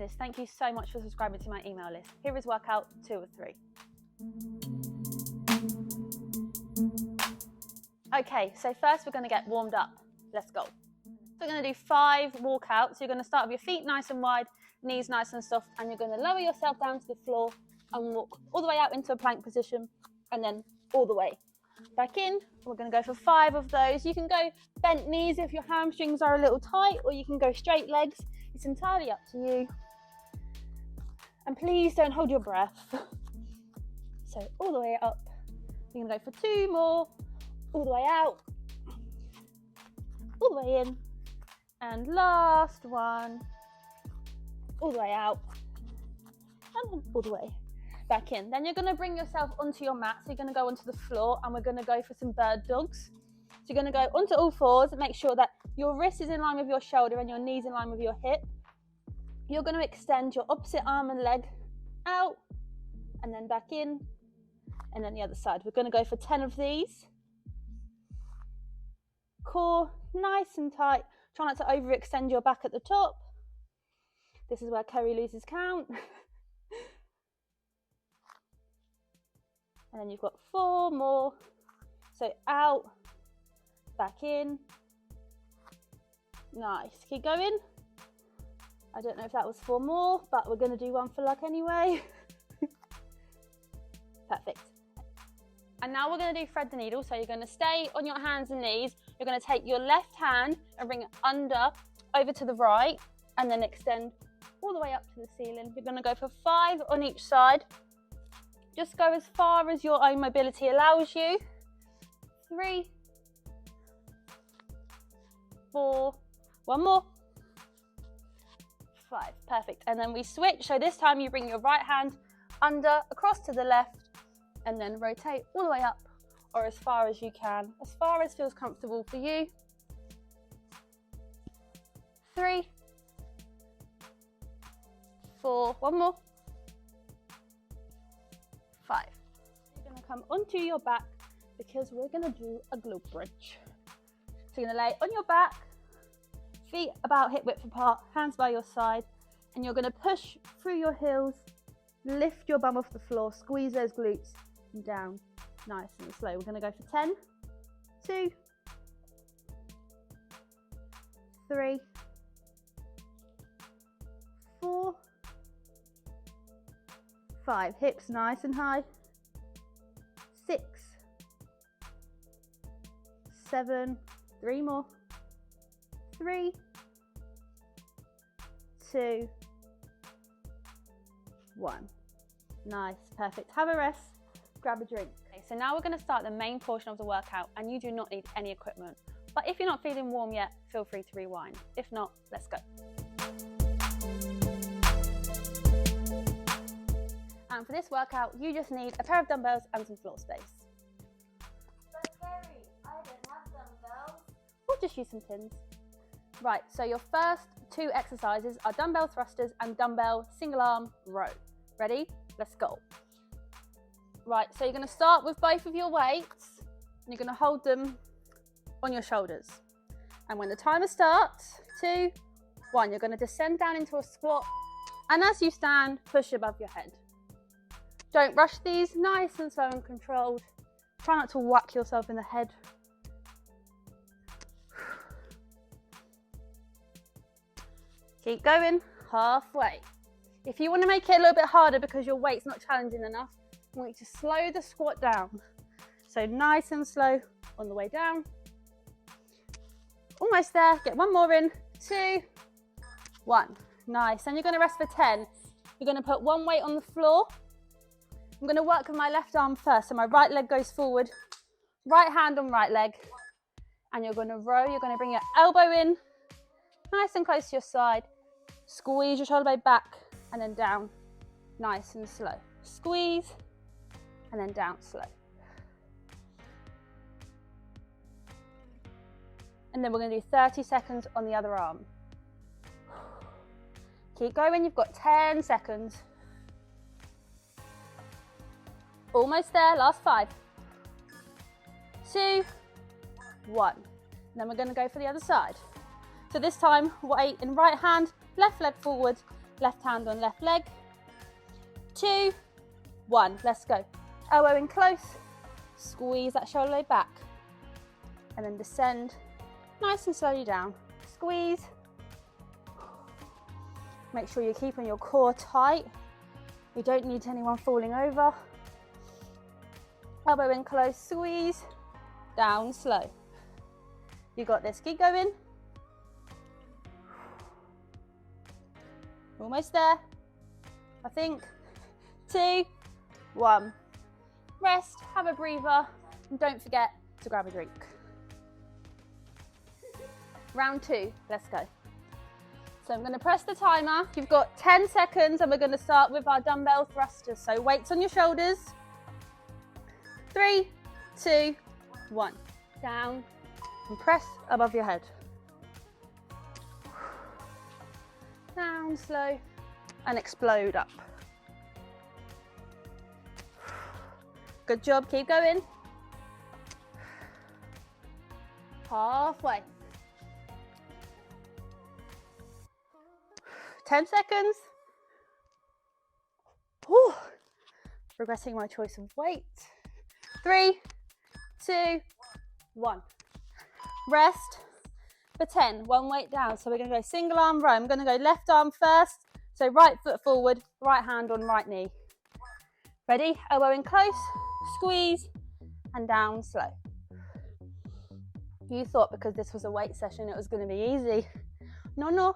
cyclists, thank you so much for subscribing to my email list. Here is workout 2 of 3. Okay, so first we're going to get warmed up. Let's go. So we're going to do 5 walkouts. You're going to start with your feet nice and wide, knees nice and soft, and you're going to lower yourself down to the floor and walk all the way out into a plank position, and then all the way back in. We're going to go for 5 of those. You can go bent knees if your hamstrings are a little tight, or you can go straight legs. It's entirely up to you. And please don't hold your breath. So all the way up. We're going to go for 2 more. All the way out. All the way in. And last one. All the way out. And then all the way back in. Then you're going to bring yourself onto your mat. So you're going to go onto the floor, and we're going to go for some bird dogs. So you're going to go onto all fours and make sure that your wrist is in line with your shoulder and your knees in line with your hip. You're going to extend your opposite arm and leg out and then back in, and then the other side. We're going to go for 10 of these. Core nice and tight. Try not to overextend your back at the top. This is where Kerry loses count. And then you've got 4 more. So out, back in. Nice. Keep going. I don't know if that was 4 more, but we're going to do 1 for luck anyway. Perfect. And now we're going to do thread the needle. So you're going to stay on your hands and knees. You're going to take your left hand and bring it under, over to the right, and then extend all the way up to the ceiling. We're going to go for 5 on each side. Just go as far as your own mobility allows you. 3, 4, 1 more. 5, perfect. And then we switch. So this time you bring your right hand under, across to the left, and then rotate all the way up, or as far as you can, as far as feels comfortable for you. 3, 4, 1 more. 5. You're going to come onto your back because we're going to do a glute bridge. So you're going to lay on your back, feet about hip width apart, hands by your side, and you're going to push through your heels, lift your bum off the floor, squeeze those glutes and down, nice and slow. We're going to go for 10, 2, 3, 4, 5. Hips nice and high. 6, 7, 3 more. 3, 2, 1. Nice, perfect. Have a rest, grab a drink. Okay, so now we're going to start the main portion of the workout, and you do not need any equipment. But if you're not feeling warm yet, feel free to rewind. If not, let's go. And for this workout, you just need a pair of dumbbells and some floor space. But Kerry, I don't have dumbbells. Or just use some pins. Right, so your first 2 exercises are dumbbell thrusters and dumbbell single arm row. Ready? Let's go. Right, so you're going to start with both of your weights, and you're going to hold them on your shoulders. And when the timer starts, 2, 1, you're going to descend down into a squat, and as you stand, push above your head. Don't rush these, nice and slow and controlled. Try not to whack yourself in the head. Keep going, halfway. If you want to make it a little bit harder because your weight's not challenging enough, I want you to slow the squat down. So nice and slow on the way down. Almost there, get 1 more in, 2, 1. Nice, and you're going to rest for 10. You're going to put 1 weight on the floor. I'm going to work with my left arm first, so my right leg goes forward, right hand on right leg, and you're going to row. You're going to bring your elbow in, nice and close to your side, squeeze your shoulder blade back, and then down, nice and slow. Squeeze, and then down slow. And then we're going to do 30 seconds on the other arm. Keep going, you've got 10 seconds. Almost there, last 5. 2, 1. And then we're going to go for the other side. So this time, weight in right hand, left leg forward, left hand on left leg. 2, 1, let's go. Elbow in close, squeeze that shoulder blade back, and then descend nice and slowly down. Squeeze. Make sure you're keeping your core tight. You don't need anyone falling over. Elbow in close, squeeze, down slow. You got this, keep going. Almost there, I think. 2, 1. Rest, have a breather, and don't forget to grab a drink. Round 2, let's go. So I'm going to press the timer. You've got 10 seconds and we're going to start with our dumbbell thrusters. So weights on your shoulders. 3, 2, 1. Down and press above your head. Down slow and explode up. Good job, keep going. Halfway. 10 seconds. Whew. Regretting my choice of weight. 3, 2, 1. Rest for 10, one weight down. So we're going to go single arm row. I'm going to go left arm first. So right foot forward, right hand on right knee. Ready? Elbow in close, squeeze, and down slow. You thought because this was a weight session it was going to be easy. No, no.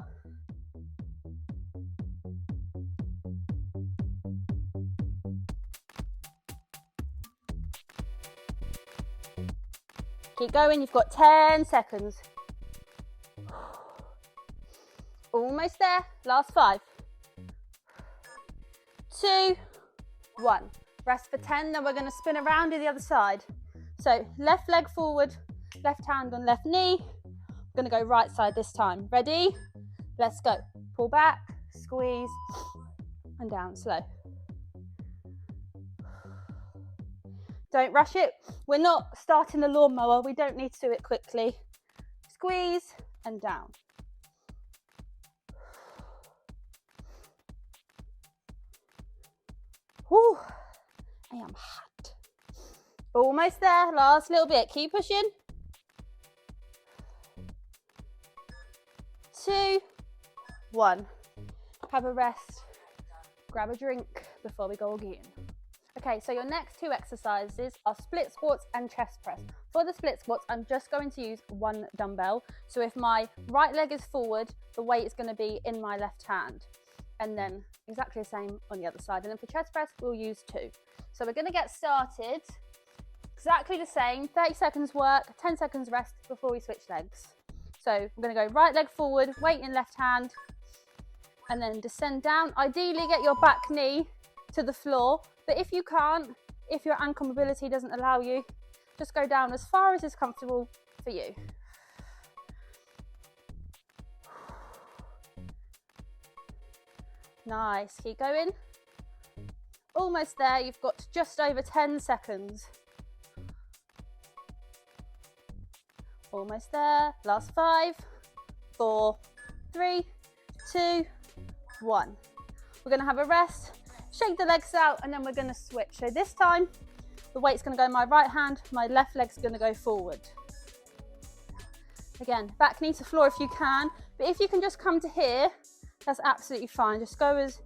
Keep going, you've got 10 seconds. Almost there, last 5. 2, 1. Rest for 10, then we're going to spin around to the other side. So left leg forward, left hand on left knee. I'm going to go right side this time. Ready? Let's go. Pull back, squeeze, and down slow. Don't rush it. We're not starting the lawnmower. We don't need to do it quickly. Squeeze and down. Whew, I am hot. Almost there, last little bit. Keep pushing. 2, 1. Have a rest. Grab a drink before we go again. Okay, so your next 2 exercises are split squats and chest press. For the split squats, I'm just going to use 1 dumbbell. So if my right leg is forward, the weight is going to be in my left hand. And then exactly the same on the other side. And then for chest press, we'll use 2. So we're going to get started exactly the same. 30 seconds work, 10 seconds rest before we switch legs. So we're going to go right leg forward, weight in left hand, and then descend down. Ideally, get your back knee to the floor. But if you can't, if your ankle mobility doesn't allow you, just go down as far as is comfortable for you. Nice, keep going. Almost there, you've got just over 10 seconds. Almost there, last 5, 4, 3, 2, 1. We're gonna have a rest, shake the legs out, and then we're gonna switch. So this time, the weight's gonna go in my right hand, my left leg's gonna go forward. Again, back knee to floor if you can, but if you can just come to here, that's absolutely fine. Just go as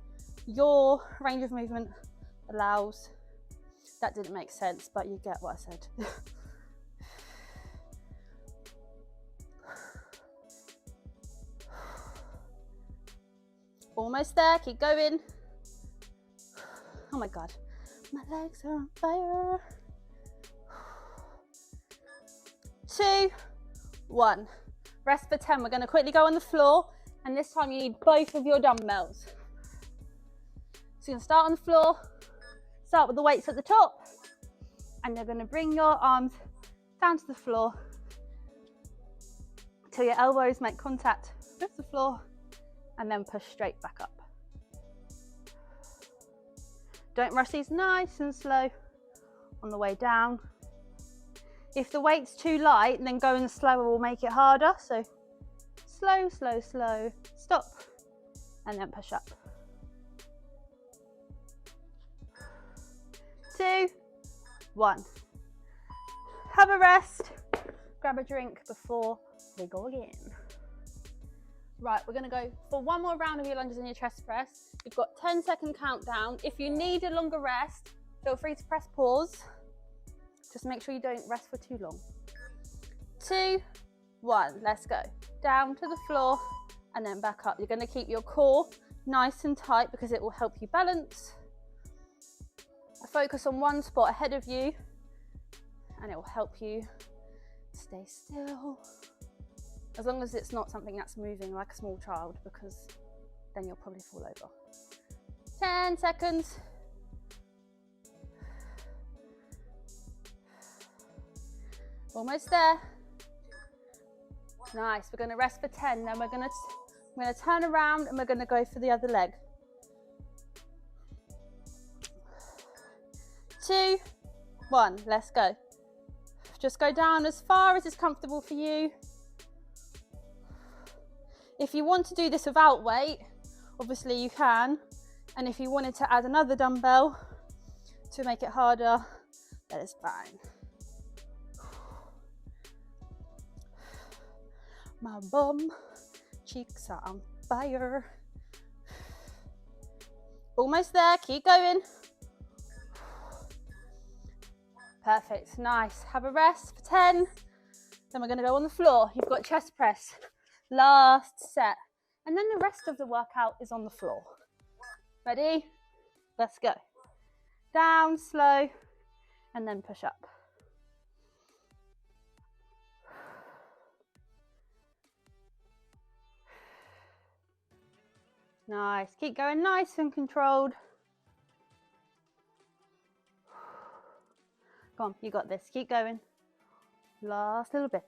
your range of movement allows. That didn't make sense, but you get what I said. Almost there, keep going. Oh my God, my legs are on fire. 2, 1. Rest for 10. We're going to quickly go on the floor, and this time you need both of your dumbbells. So you're going to start on the floor, start with the weights at the top, and you're going to bring your arms down to the floor till your elbows make contact with the floor, and then push straight back up. Don't rush these, nice and slow on the way down. If the weight's too light, then going slower will make it harder. So slow, slow, slow, stop, and then push up. 2, 1. Have a rest. Grab a drink before we go again. Right, we're going to go for one more round of your lunges and your chest press. You've got 10-second countdown. If you need a longer rest, feel free to press pause. Just make sure you don't rest for too long. 2, 1, let's go. Down to the floor and then back up. You're going to keep your core nice and tight because it will help you balance. Focus on one spot ahead of you and it will help you stay still. As long as it's not something that's moving like a small child, because then you'll probably fall over. 10 seconds. Almost there. Nice, we're gonna rest for 10, then we're gonna turn around and we're gonna go for the other leg. 2, 1, let's go. Just go down as far as is comfortable for you. If you want to do this without weight, obviously you can. And if you wanted to add another dumbbell to make it harder, that is fine. My bum cheeks are on fire. Almost there, keep going. Perfect, nice. Have a rest for 10. Then we're gonna go on the floor. You've got chest press. Last set, and then the rest of the workout is on the floor. Ready? Let's go. Down, slow, and then push up. Nice, keep going nice and controlled. Come on, you got this, keep going. Last little bit.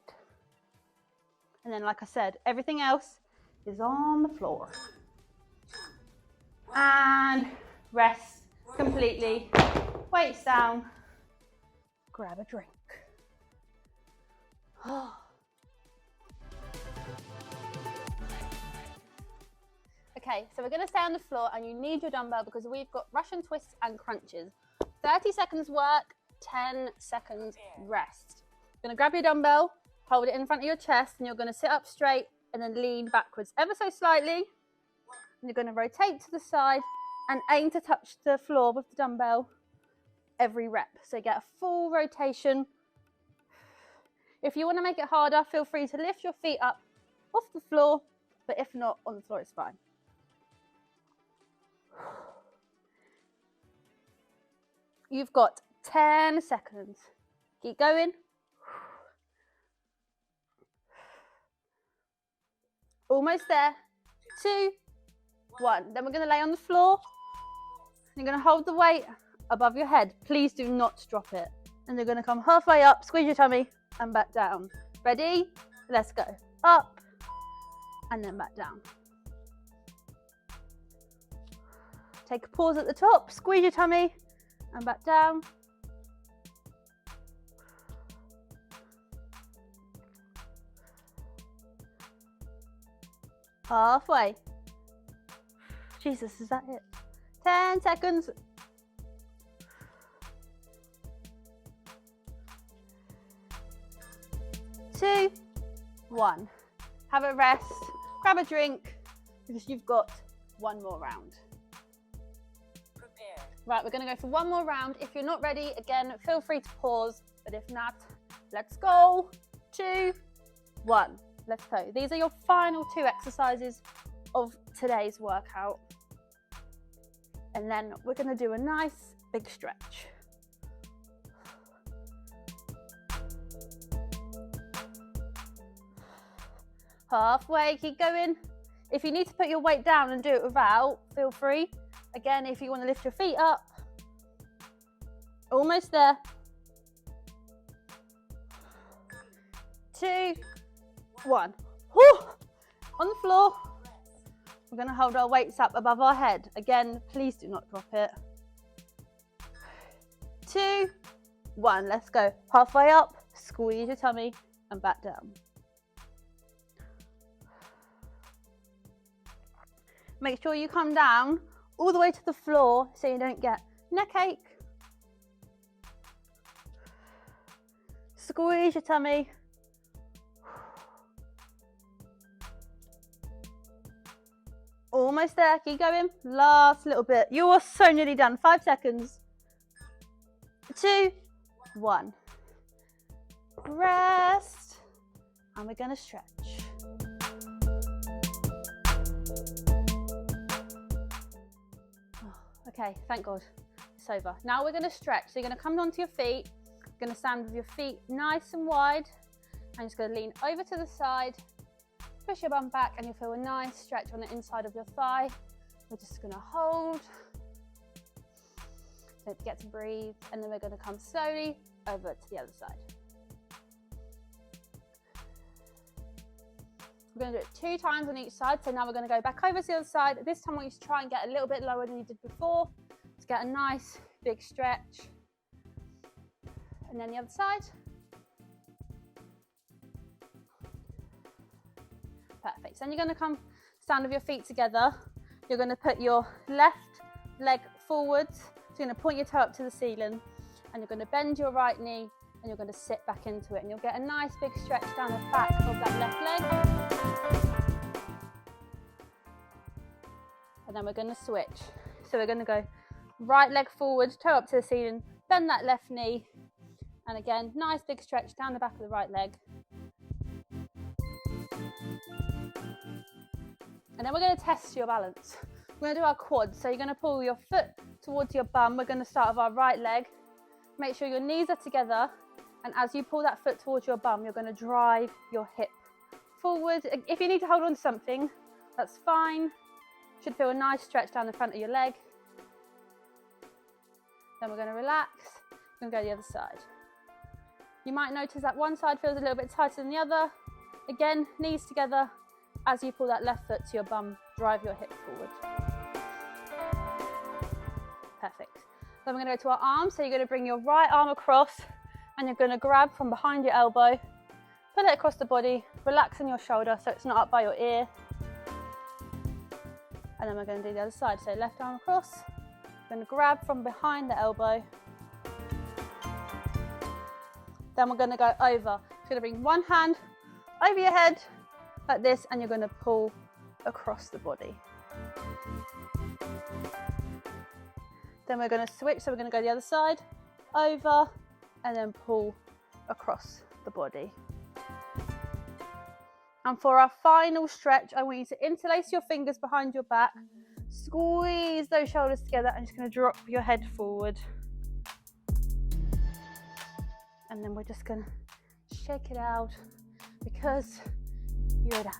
And then, like I said, everything else is on the floor. And rest completely. Weights down. Grab a drink. Okay, so we're going to stay on the floor and you need your dumbbell because we've got Russian twists and crunches. 30 seconds work, 10 seconds rest. You're going to grab your dumbbell. Hold it in front of your chest and you're going to sit up straight and then lean backwards ever so slightly. And you're going to rotate to the side and aim to touch the floor with the dumbbell every rep. So you get a full rotation. If you want to make it harder, feel free to lift your feet up off the floor, but if not, on the floor it's fine. You've got 10 seconds. Keep going. Almost there. 2, 1. Then we're going to lay on the floor. You're going to hold the weight above your head. Please do not drop it. And you're going to come halfway up, squeeze your tummy, and back down. Ready? Let's go. Up, and then back down. Take a pause at the top, squeeze your tummy, and back down. Halfway. Jesus, is that it? 10 seconds. Two, 1. Have a rest, grab a drink, because you've got one more round. Prepare. Right, we're going to go for one more round. If you're not ready, again, feel free to pause, but if not, let's go. 2, 1. Let's go. These are your final 2 exercises of today's workout. And then we're going to do a nice big stretch. Halfway, keep going. If you need to put your weight down and do it without, feel free. Again, if you want to lift your feet up. Almost there. 2, 1. Whew. On the floor. We're going to hold our weights up above our head. Again, please do not drop it. 2, 1. Let's go. Halfway up, squeeze your tummy and back down. Make sure you come down all the way to the floor so you don't get neck ache Squeeze your tummy. Almost there, keep going. Last little bit. You are so nearly done. 5 seconds. 2, 1. Rest. And we're going to stretch. Okay, thank God. It's over. Now we're going to stretch. So you're going to come onto your feet. You're going to stand with your feet nice and wide. And you're just going to lean over to the side. Push your bum back and you'll feel a nice stretch on the inside of your thigh. We're just going to hold. Don't forget to breathe. And then we're going to come slowly over to the other side. We're going to do it 2 times on each side. So now we're going to go back over to the other side. This time I want you to try and get a little bit lower than you did before to get a nice big stretch. And then the other side. Perfect. So then you're going to come stand with your feet together. You're going to put your left leg forwards. So you're going to point your toe up to the ceiling and you're going to bend your right knee and you're going to sit back into it and you'll get a nice big stretch down the back of that left leg. And then we're going to switch. So we're going to go right leg forward, toe up to the ceiling, bend that left knee and again, nice big stretch down the back of the right leg. And then we're going to test your balance. We're going to do our quads. So you're going to pull your foot towards your bum. We're going to start with our right leg. Make sure your knees are together. And as you pull that foot towards your bum, you're going to drive your hip forward. If you need to hold on to something, that's fine. Should feel a nice stretch down the front of your leg. Then we're going to relax. We're going to go to the other side. You might notice that one side feels a little bit tighter than the other. Again, knees together. As you pull that left foot to your bum, drive your hip forward. Perfect. Then we're going to go to our arms. So you're going to bring your right arm across and you're going to grab from behind your elbow, pull it across the body, relax in your shoulder so it's not up by your ear. And then we're going to do the other side. So left arm across, we're going to grab from behind the elbow. Then we're going to go over. So you're going to bring one hand over your head, like this, and you're going to pull across the body. Then we're going to switch, so we're going to go the other side, over, and then pull across the body. And for our final stretch, I want you to interlace your fingers behind your back, squeeze those shoulders together, and just going to drop your head forward. And then we're just going to shake it out because you're done.